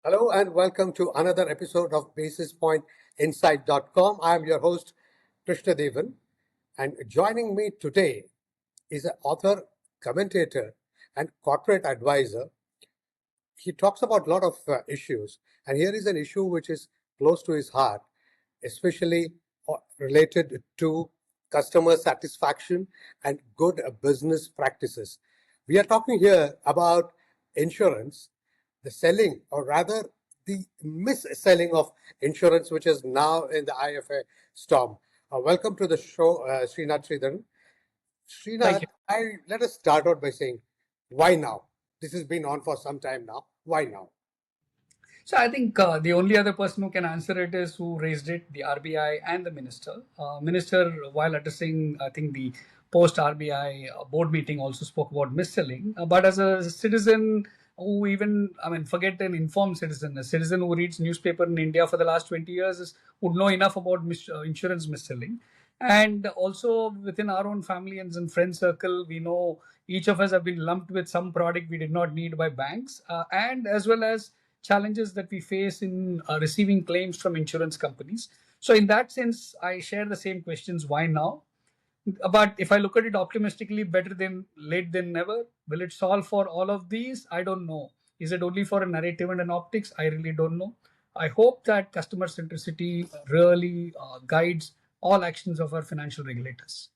Hello and welcome to another episode of BasisPointInsight.com. I am your host, Krishna Devan, and joining me today is an author, commentator, and corporate advisor. He talks about a lot of issues, and here is an issue which is close to his heart, especially related to customer satisfaction and good business practices. We are talking here about insurance, the selling, or rather the mis-selling of insurance, which is now in the IFA storm. Welcome to the show, Srinath Sridharan. Thank Srinath, you. let us start out by saying, why now? This has been on for some time now. Why now? So I think the only other person who can answer it is who raised it, the RBI and the minister. Minister, while addressing, I think the post RBI board meeting, also spoke about mis-selling. But as a citizen who even, forget an informed citizen, a citizen who reads newspaper in India for the last 20 years would know enough about insurance mis-selling. And also within our own family and friend circle, we know each of us have been lumped with some product we did not need by banks, and as well as challenges that we face in receiving claims from insurance companies. So, in that sense, I share the same questions. Why now? But if I look at it optimistically, better than late than never. Will it solve for all of these? I don't know. Is it only for a narrative and an optics? I really don't know. I hope that customer centricity really guides all actions of our financial regulators.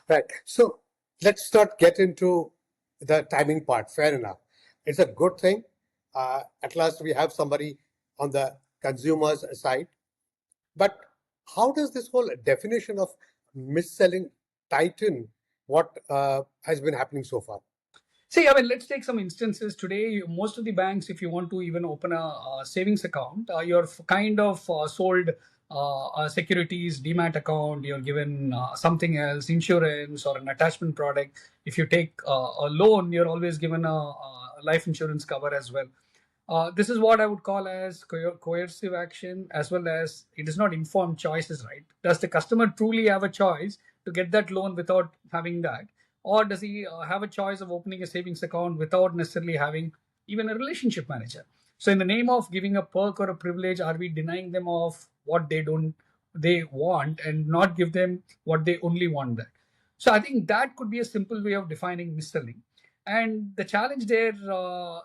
Right. So let's not get into the timing part. Fair enough. It's a good thing. At last, we have somebody on the consumer's side. But how does this whole definition of mis-selling tighten what has been happening so far? See, let's take some instances. Today, most of the banks, if you want to even open a savings account, you're kind of sold securities, demat account, you're given something else, insurance or an attachment product. If you take a loan, you're always given a life insurance cover as well. This is what I would call as coercive action, as well as it is not informed choices, right? Does the customer truly have a choice to get that loan without having that? Or does he have a choice of opening a savings account without necessarily having even a relationship manager? So, in the name of giving a perk or a privilege, are we denying them of what they want and not give them what they only want that? So, I think that could be a simple way of defining mis-selling. And the challenge there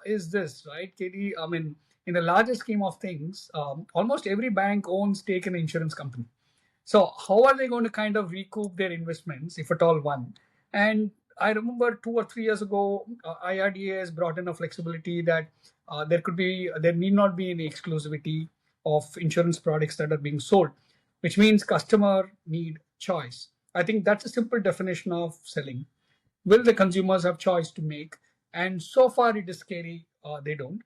is this, right, Katie? In the larger scheme of things, almost every bank owns stake in an insurance company. So how are they going to kind of recoup their investments, if at all one? And I remember 2 or 3 years ago, IRDA has brought in a flexibility that there need not be any exclusivity of insurance products that are being sold, which means customer need choice. I think that's a simple definition of selling. Will the consumers have choice to make? And so far, it is scary. They don't.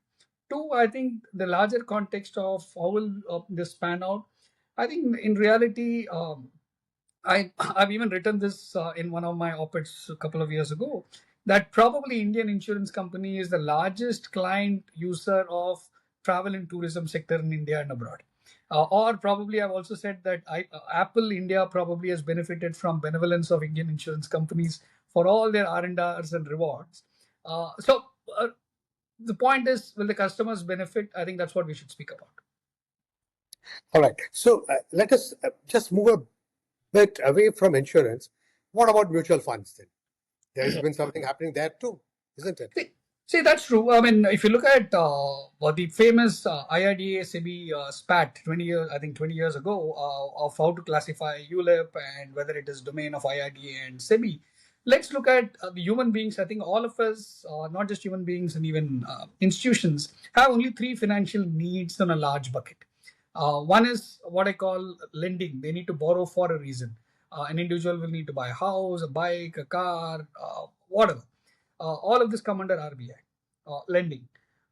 Two, I think the larger context of how will this pan out. I think in reality, I've even written this in one of my op-eds a couple of years ago, that probably Indian insurance company is the largest client user of travel and tourism sector in India and abroad. Or probably I've also said that Apple India probably has benefited from benevolence of Indian insurance companies for all their R&Rs and rewards. So the point is, will the customers benefit? I think that's what we should speak about. All right. So let us just move a bit away from insurance. What about mutual funds then? There's been something happening there too, isn't it? See, that's true. If you look at the famous IRDA SEBI spat 20 years, I think 20 years ago, of how to classify ULIP and whether it is domain of IRDA and SEBI, let's look at the human beings. I think all of us, not just human beings and even institutions, have only three financial needs in a large bucket. One is what I call lending. They need to borrow for a reason. An individual will need to buy a house, a bike, a car, whatever. All of this come under RBI, lending.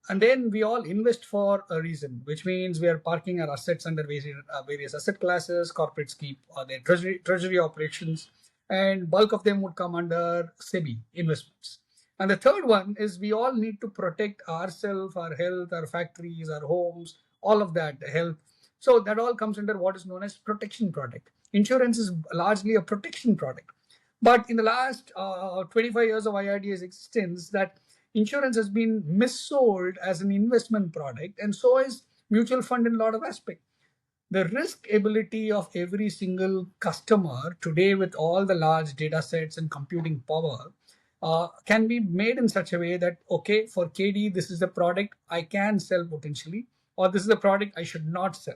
And then we all invest for a reason, which means we are parking our assets under various asset classes. Corporates keep their treasury operations, and bulk of them would come under SEBI investments. And the third one is we all need to protect ourselves, our health, our factories, our homes, all of that health. So that all comes under what is known as protection product. Insurance is largely a protection product. But in the last 25 years of IRDA's existence, that insurance has been missold as an investment product, and so is mutual fund in a lot of aspects. The risk ability of every single customer today, with all the large data sets and computing power, can be made in such a way that, okay, for KD, this is the product I can sell potentially, or this is the product I should not sell.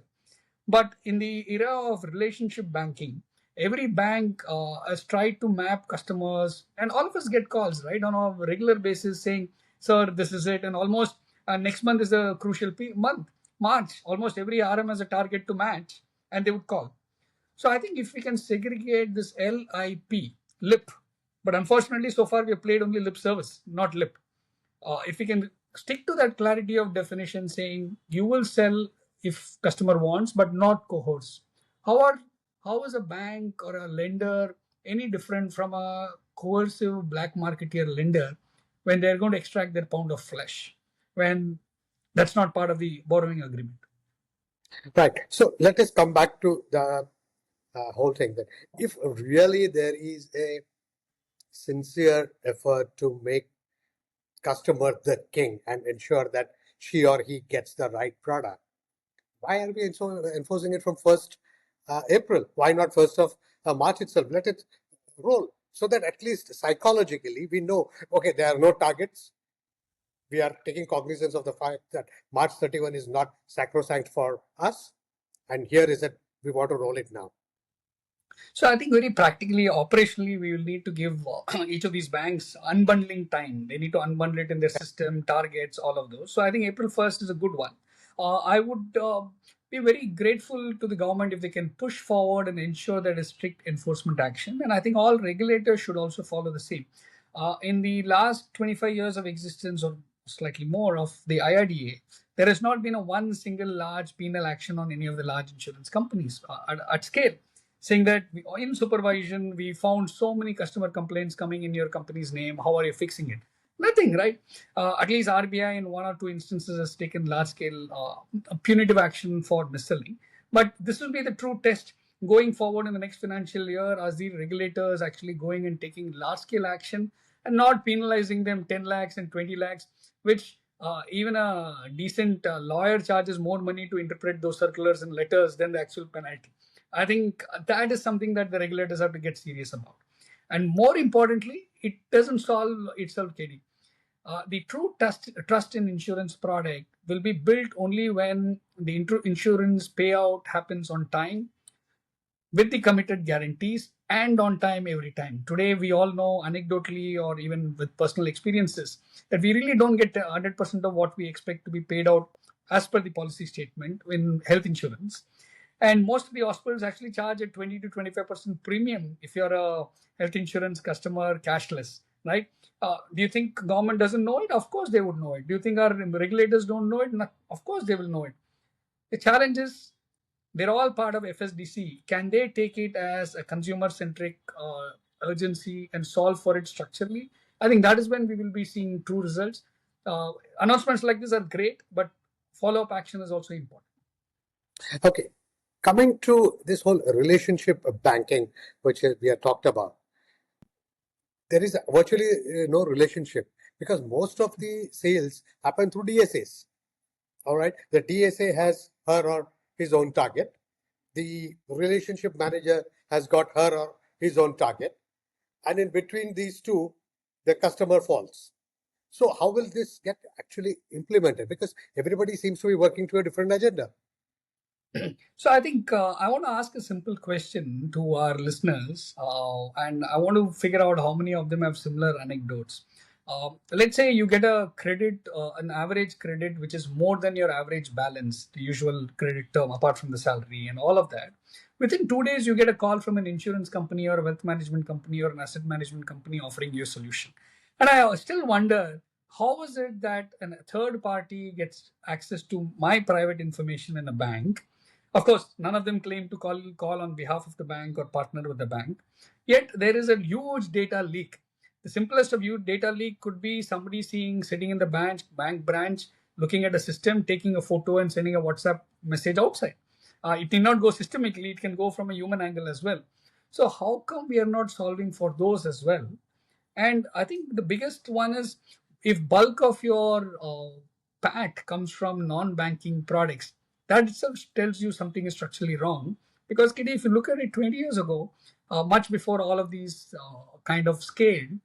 But in the era of relationship banking, every bank has tried to map customers, and all of us get calls, right, on a regular basis saying, "Sir, this is it." And almost next month is a crucial month, March. Almost every RM has a target to match, and they would call. So I think if we can segregate this LIP, lip, but unfortunately, so far we have played only lip service, not lip. If we can stick to that clarity of definition, saying you will sell if customer wants, but not cohorts. How are how is a bank or a lender any different from a coercive black marketeer lender when they're going to extract their pound of flesh, when that's not part of the borrowing agreement? Right. So let us come back to the whole thing that if really there is a sincere effort to make customer the king and ensure that she or he gets the right product, why are we enforcing it from 1st April? Why not 1st of March itself? Let it roll so that at least psychologically we know, okay, there are no targets. We are taking cognizance of the fact that March 31 is not sacrosanct for us. And here is it, we want to roll it now. So I think very practically, operationally, we will need to give each of these banks unbundling time. They need to unbundle it in their system, targets, all of those. So I think April 1st is a good one. I would be very grateful to the government if they can push forward and ensure that a strict enforcement action. And I think all regulators should also follow the same. In the last 25 years of existence, or slightly more, of the IRDA, there has not been a one single large penal action on any of the large insurance companies at scale, saying that in supervision, we found so many customer complaints coming in your company's name. How are you fixing it? Nothing, right? At least RBI in one or two instances has taken large scale punitive action for mis-selling. But this will be the true test going forward in the next financial year, as the regulators actually going and taking large scale action and not penalizing them 10 lakhs and 20 lakhs, which even a decent lawyer charges more money to interpret those circulars and letters than the actual penalty. I think that is something that the regulators have to get serious about. And more importantly, it doesn't solve itself, KD. The true trust in insurance product will be built only when the insurance payout happens on time, with the committed guarantees, and on time every time. Today, we all know anecdotally or even with personal experiences that we really don't get 100% of what we expect to be paid out as per the policy statement in health insurance. And most of the hospitals actually charge a 20 to 25% premium if you're a health insurance customer cashless, right? Do you think government doesn't know it? Of course they would know it. Do you think our regulators don't know it? No, of course they will know it. The challenge is they're all part of FSDC. Can they take it as a consumer-centric urgency and solve for it structurally? I think that is when we will be seeing true results. Announcements like this are great, but follow-up action is also important. Okay, coming to this whole relationship banking, which we have talked about, there is virtually no relationship because most of the sales happen through DSAs. All right, the DSA has her or his own target. The relationship manager has got her or his own target. And in between these two, the customer falls. So how will this get actually implemented? Because everybody seems to be working to a different agenda. So I think I want to ask a simple question to our listeners, and I want to figure out how many of them have similar anecdotes. Let's say you get a credit, an average credit, which is more than your average balance, the usual credit term, apart from the salary and all of that. Within 2 days, you get a call from an insurance company or a wealth management company or an asset management company offering you a solution. And I still wonder, how is it that a third party gets access to my private information in a bank? Of course, none of them claim to call on behalf of the bank or partner with the bank. Yet there is a huge data leak. The simplest of you data leak could be somebody sitting in the bank branch, looking at a system, taking a photo and sending a WhatsApp message outside. It need not go systemically, it can go from a human angle as well. So how come we are not solving for those as well? And I think the biggest one is, if bulk of your PAT comes from non-banking products, that itself tells you something is structurally wrong. Because Kitty, if you look at it 20 years ago, much before all of these kind of scaled,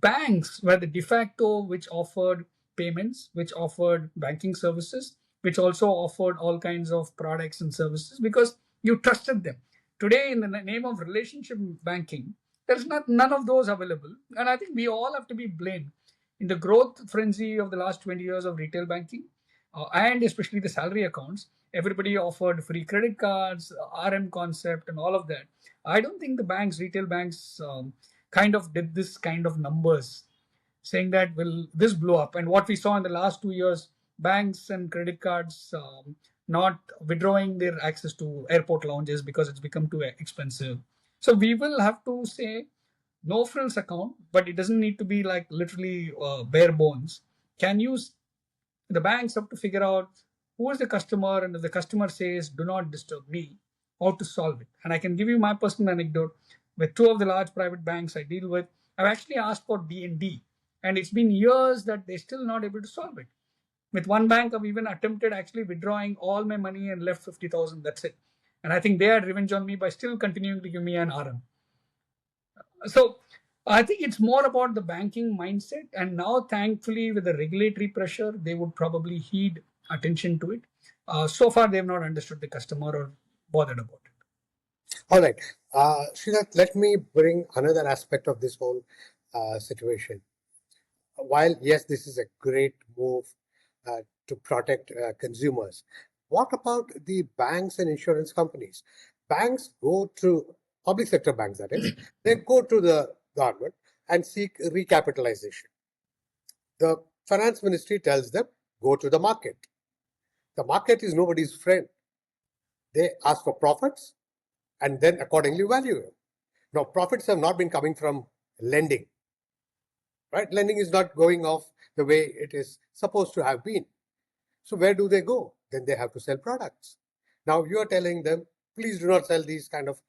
banks were the de facto which offered payments, which offered banking services, which also offered all kinds of products and services because you trusted them. Today, in the name of relationship banking, there's not none of those available, and I think we all have to be blamed in the growth frenzy of the last 20 years of retail banking, and especially the salary accounts. Everybody offered free credit cards, RM concept, and all of that. I don't think the banks, retail banks, kind of did this kind of numbers, saying that will this blow up. And what we saw in the last 2 years, banks and credit cards not withdrawing their access to airport lounges because it's become too expensive. So we will have to say no frills account, but it doesn't need to be like literally bare bones. Can you The banks have to figure out who is the customer, and if the customer says do not disturb me, how to solve it. And I can give you my personal anecdote. With two of the large private banks I deal with, I've actually asked for D&D, and it's been years that they're still not able to solve it. With one bank, I've even attempted actually withdrawing all my money and left 50,000. That's it. And I think they had revenge on me by still continuing to give me an RM. So I think it's more about the banking mindset. And now, thankfully, with the regulatory pressure, they would probably heed attention to it. So far, they've not understood the customer or bothered about it. All right. Srinath, let me bring another aspect of this whole situation. While, yes, this is a great move to protect consumers, what about the banks and insurance companies? Banks go to public sector banks, that is, they go to the government and seek recapitalization. The finance ministry tells them, go to the market. The market is nobody's friend. They ask for profits and then accordingly value them. Now, profits have not been coming from lending, right? Lending is not going off the way it is supposed to have been. So where do they go? Then they have to sell products. Now you are telling them, please do not sell these kind of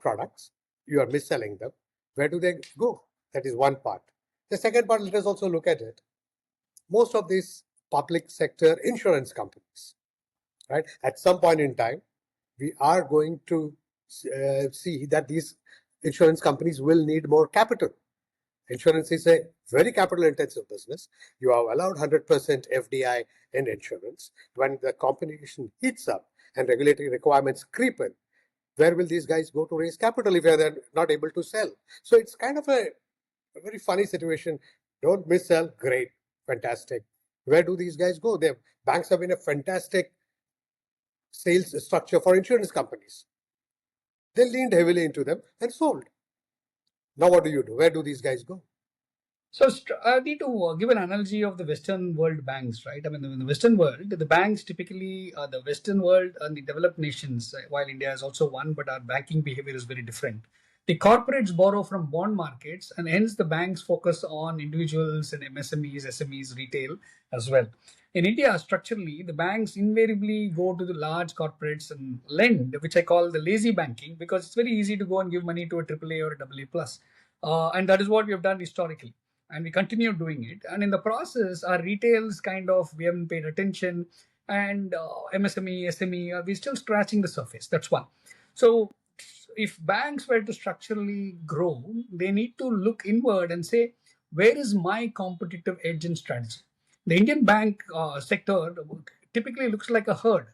products. You are mis-selling them. Where do they go? That is one part. The second part, let us also look at it. Most of these public sector insurance companies, right? At some point in time, we are going to see that these insurance companies will need more capital. Insurance is a very capital intensive business. You have allowed 100% FDI in insurance. When the competition heats up and regulatory requirements creep in, where will these guys go to raise capital if they're not able to sell? So it's kind of a very funny situation. Don't mis-sell, great, fantastic. Where do these guys go? Banks have been a fantastic sales structure for insurance companies. They leaned heavily into them and sold. Now what do you do? Where do these guys go? So I need to give an analogy of the Western world banks, right? I mean, in the Western world, the banks typically, the Western world and the developed nations, while India is also one, but our banking behavior is very different. The corporates borrow from bond markets, and hence the banks focus on individuals and MSMEs, SMEs, retail as well. In India, structurally, the banks invariably go to the large corporates and lend, which I call the lazy banking, because it's very easy to go and give money to a AAA or a AA plus. And that is what we have done historically, and we continue doing it. And in the process, our retails we haven't paid attention, and MSME, SME, we're still scratching the surface. That's one. So if banks were to structurally grow, they need to look inward and say, where is my competitive edge and strategy? The Indian bank sector typically looks like a herd.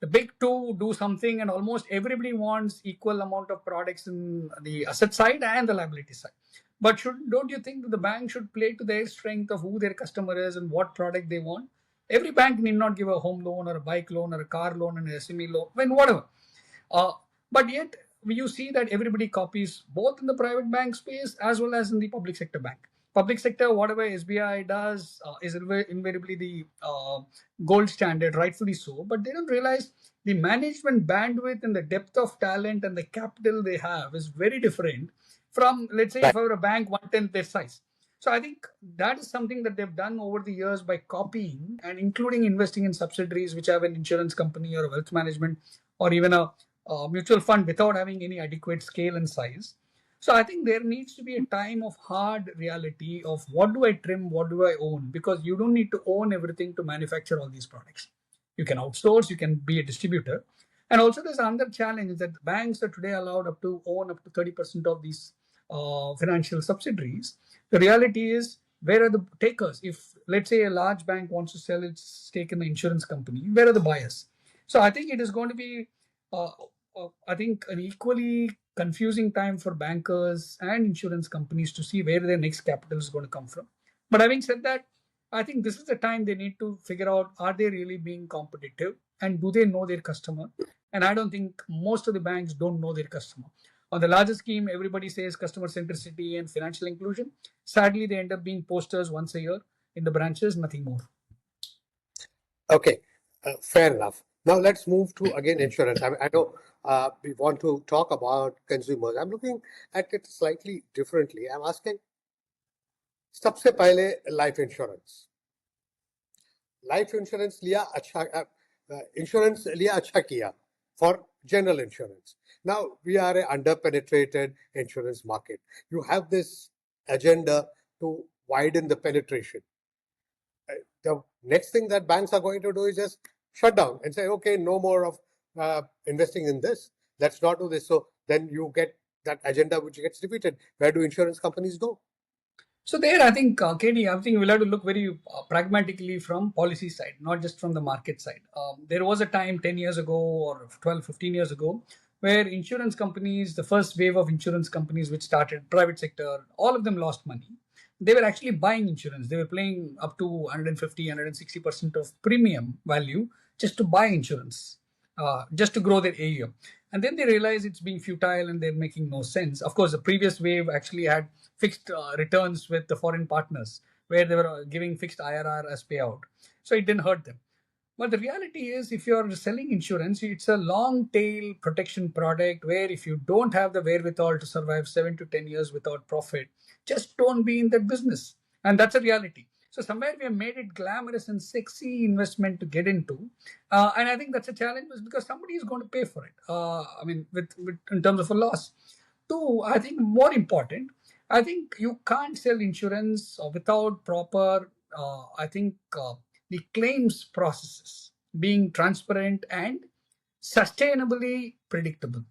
The big two do something, and almost everybody wants equal amount of products in the asset side and the liability side. But don't you think that the bank should play to their strength of who their customer is and what product they want? Every bank need not give a home loan or a bike loan or a car loan and an SME loan, whatever. But yet you see that everybody copies both in the private bank space as well as in the public sector bank. Public sector, whatever SBI does is invariably the gold standard, rightfully so. But they don't realize the management bandwidth and the depth of talent and the capital they have is very different from, let's say, if I were a bank 1/10 their size. So I think that is something that they've done over the years by copying and including investing in subsidiaries which have an insurance company or a wealth management or even a mutual fund without having any adequate scale and size. So I think there needs to be a time of hard reality of what do I trim, what do I own, because you don't need to own everything to manufacture all these products. You can outsource, you can be a distributor. And also there's another challenge that banks are today allowed up to own up to 30% of these financial subsidiaries. The reality is, where are the takers? If let's say a large bank wants to sell its stake in the insurance company, where are the buyers? So I think it is going to be uh, I think an equally confusing time for bankers and insurance companies to see where their next capital is going to come from. But having said that, I think this is the time they need to figure out, are they really being competitive and do they know their customer? And I don't think most of the banks don't know their customer. On the larger scheme, everybody says customer centricity and financial inclusion. Sadly, they end up being posters once a year in the branches, nothing more. Okay, fair enough. Now let's move to again insurance. I know we want to talk about consumers. I'm looking at it slightly differently. I'm asking, सबसे पहले life insurance. Life insurance लिया अच्छा insurance लिया अच्छा किया for general insurance. Now we are an under-penetrated insurance market. You have this agenda to widen the penetration. The next thing that banks are going to do is just shut down and say, okay, no more of investing in this. Let's not do this. So then you get that agenda which gets defeated. Where do insurance companies go? So there, I think, Katie, I think we'll have to look very pragmatically from policy side, not just from the market side. There was a time 10 years ago or 12, 15 years ago where insurance companies, the first wave of insurance companies which started private sector, all of them lost money. They were actually buying insurance. They were paying up to 150, 160% of premium value just to buy insurance, just to grow their AUM. And then they realize it's being futile and they're making no sense. Of course, the previous wave actually had fixed returns with the foreign partners where they were giving fixed IRR as payout. So it didn't hurt them. But the reality is, if you're selling insurance, it's a long tail protection product where if you don't have the wherewithal to survive 7 to 10 years without profit, just don't be in that business. And that's a reality. So somewhere we have made it glamorous and sexy investment to get into, and I think that's a challenge because somebody is going to pay for it. I mean, with in terms of a loss. Two, I think more important, I think you can't sell insurance without proper, I think, the claims processes being transparent and sustainably predictable.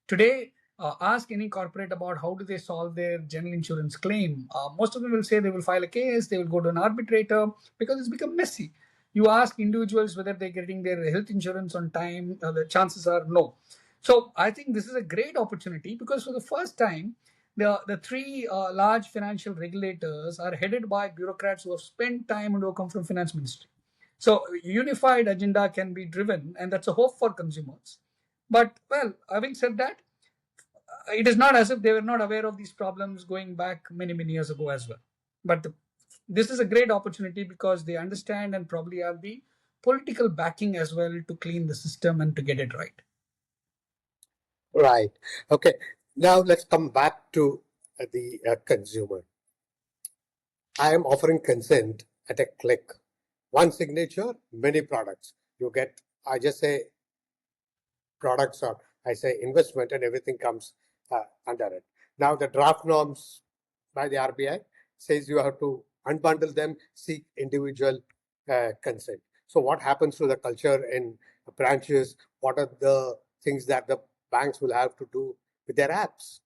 Today, ask any corporate about how do they solve their general insurance claim. Most of them will say they will file a case, they will go to an arbitrator because it's become messy. You ask individuals whether they're getting their health insurance on time, the chances are no. So I think this is a great opportunity because for the first time, the three large financial regulators are headed by bureaucrats who have spent time and who come from finance ministry. So unified agenda can be driven, and that's a hope for consumers. But well, having said that, it is not as if they were not aware of these problems going back many, many years ago as well. But this is a great opportunity because they understand and probably have the political backing as well to clean the system and to get it right. Right. Okay. Now let's come back to the consumer. I am offering consent at a click. One signature, many products. You get, I just say products or I say investment and everything comes under it. Now the draft norms by the RBI says you have to unbundle them, seek individual consent. So what happens to the culture in branches? What are the things that the banks will have to do with their apps?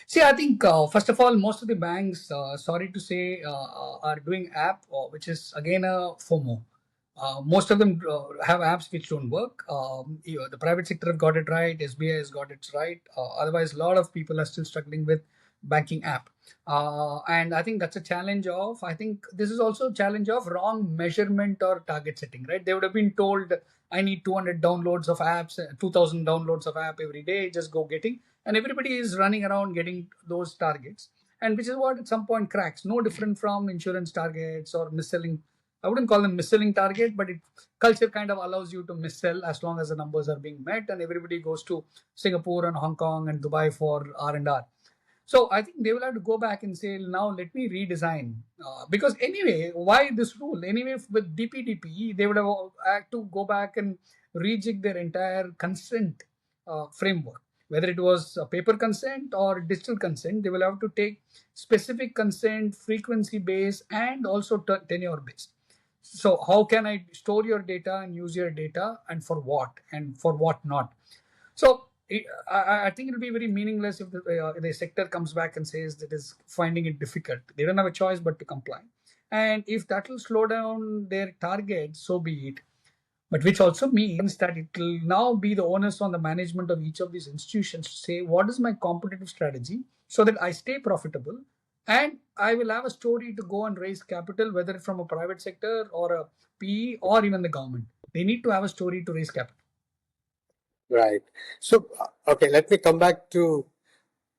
See, I think first of all, most of the banks, sorry to say, are doing app, which is again a FOMO. Most of them have apps which don't work. The private sector have got it right. SBI has got it right. Otherwise, a lot of people are still struggling with banking app. And I think that's a challenge of, I think this is also a challenge of wrong measurement or target setting, right? They would have been told, I need 200 downloads of apps, 2000 downloads of app every day, just go getting. And everybody is running around getting those targets. And which is what at some point cracks. No different from insurance targets or mis-selling. I wouldn't call them mis-selling target, but culture kind of allows you to mis-sell as long as the numbers are being met and everybody goes to Singapore and Hong Kong and Dubai for R&R. So I think they will have to go back and say, now let me redesign. Because anyway, why this rule? Anyway, with DPDP, they would have had to go back and rejig their entire consent framework. whether it was a paper consent or digital consent, they will have to take specific consent, frequency based, and also tenure based. So how can I store your data and use your data, and for what, and for what not? So I think it'll be very meaningless if the sector comes back and says that is finding it difficult. They don't have a choice but to comply. And if that will slow down their target, so be it. But which also means that it will now be the onus on the management of each of these institutions to say, what is my competitive strategy so that I stay profitable, and I will have a story to go and raise capital, whether from a private sector or a PE or even the government. They need to have a story to raise capital. Right. So, okay, let me come back to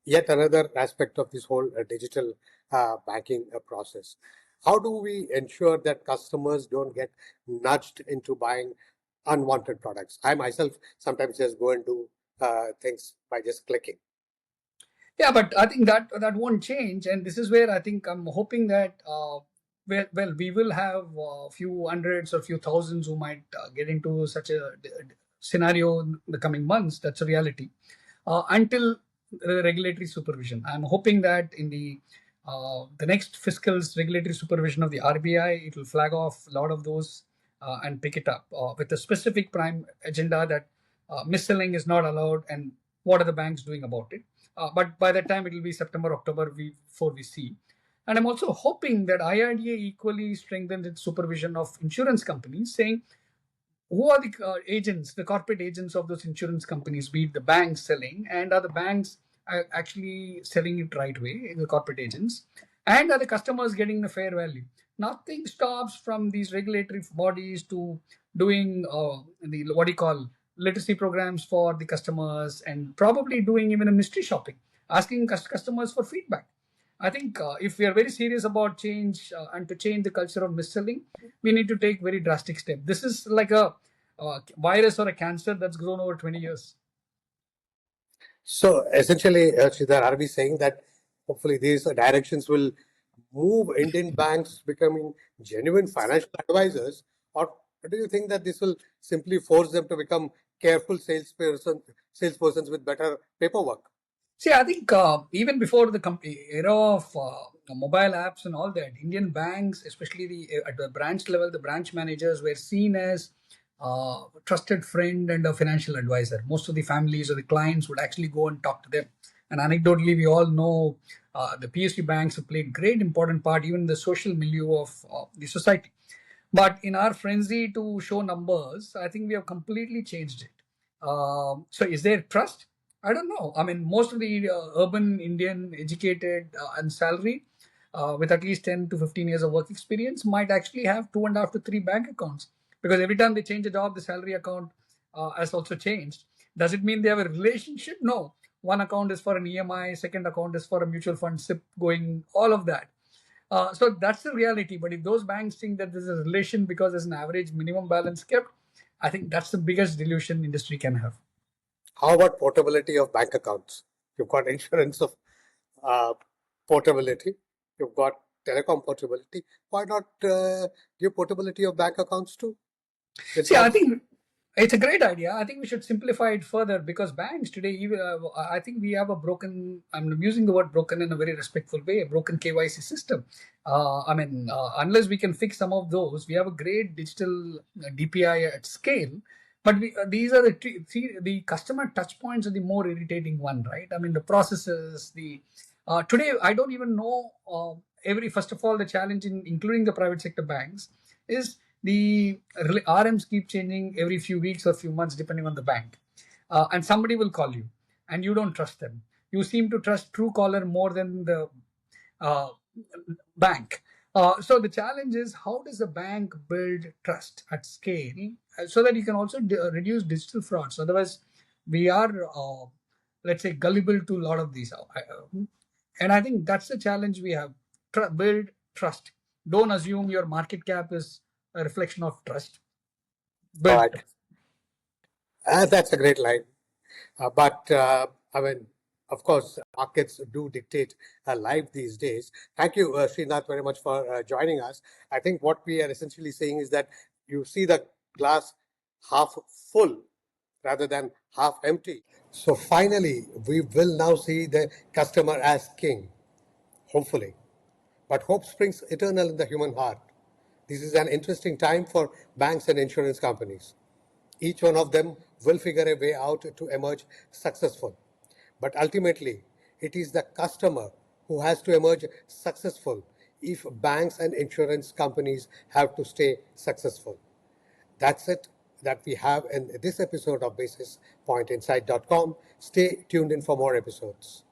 yet another aspect of this whole digital banking process. How do we ensure that customers don't get nudged into buying unwanted products? I myself sometimes just go and do things by just clicking. Yeah, but I think that won't change, and this is where I think I'm hoping that well, we will have a few hundreds or few thousands who might get into such a scenario in the coming months. That's a reality. Until the regulatory supervision, I'm hoping that in the next fiscal's regulatory supervision of the RBI, it will flag off a lot of those and pick it up with a specific prime agenda that mis-selling is not allowed, and what are the banks doing about it. But by that time, it will be September, October before we see. And I'm also hoping that IRDA equally strengthens its supervision of insurance companies, saying who are the agents, the corporate agents of those insurance companies, be it the banks selling, and are the banks actually selling it right way, the corporate agents, and are the customers getting the fair value? Nothing stops from these regulatory bodies to doing the what do you call literacy programs for the customers, and probably doing even a mystery shopping, asking customers for feedback. I think if we are very serious about change and to change the culture of mis-selling, we need to take very drastic steps. This is like a virus or a cancer that's grown over 20 years. So essentially, Sridhar, are we saying that hopefully these directions will move Indian banks becoming genuine financial advisors, or do you think that this will simply force them to become careful salespersons with better paperwork? See, I think even before the era of mobile apps and all that, Indian banks, especially at the branch level, the branch managers were seen as a trusted friend and a financial advisor. Most of the families or the clients would actually go and talk to them. And anecdotally, we all know the PSU banks have played great important part even in the social milieu of the society. But in our frenzy to show numbers, I think we have completely changed it. So is there trust? I don't know. I mean, most of the urban Indian educated and salary with at least 10 to 15 years of work experience might actually have 2.5 to 3 bank accounts, because every time they change a job, the salary account has also changed. Does it mean they have a relationship? No. One account is for an EMI, second account is for a mutual fund SIP going, all of that. So that's the reality. But if those banks think that there's a relation because there's an average minimum balance kept, I think that's the biggest delusion industry can have. How about portability of bank accounts? You've got insurance of uh, portability, you've got telecom portability. Why not give portability of bank accounts too? It's See, I not. think it's a great idea. I think we should simplify it further, because banks today, even I think we have a broken, I'm using the word broken in a very respectful way, a broken KYC system. Unless we can fix some of those, we have a great digital DPI at scale. But these are the customer touch points are the more irritating one, right? I mean, the processes, today, I don't even know first of all, the challenge in including the private sector banks is the RMs keep changing every few weeks or few months depending on the bank. And somebody will call you and you don't trust them. You seem to trust Truecaller more than the uh, bank. So the challenge is, how does the bank build trust at scale so that you can also reduce digital frauds? Otherwise, we are, let's say, gullible to a lot of these. And I think that's the challenge we have. Build trust. Don't assume your market cap is a reflection of trust. All Build right. trust. That's a great line. But I mean, of course, markets do dictate life these days. Thank you, Srinath, very much for joining us. I think what we are essentially saying is that you see the glass half full rather than half empty. So finally, we will now see the customer as king, hopefully. But hope springs eternal in the human heart. This is an interesting time for banks and insurance companies. Each one of them will figure a way out to emerge successful. But ultimately, it is the customer who has to emerge successful if banks and insurance companies have to stay successful. That's it that we have in this episode of Basis Point Insight.com. Stay tuned in for more episodes.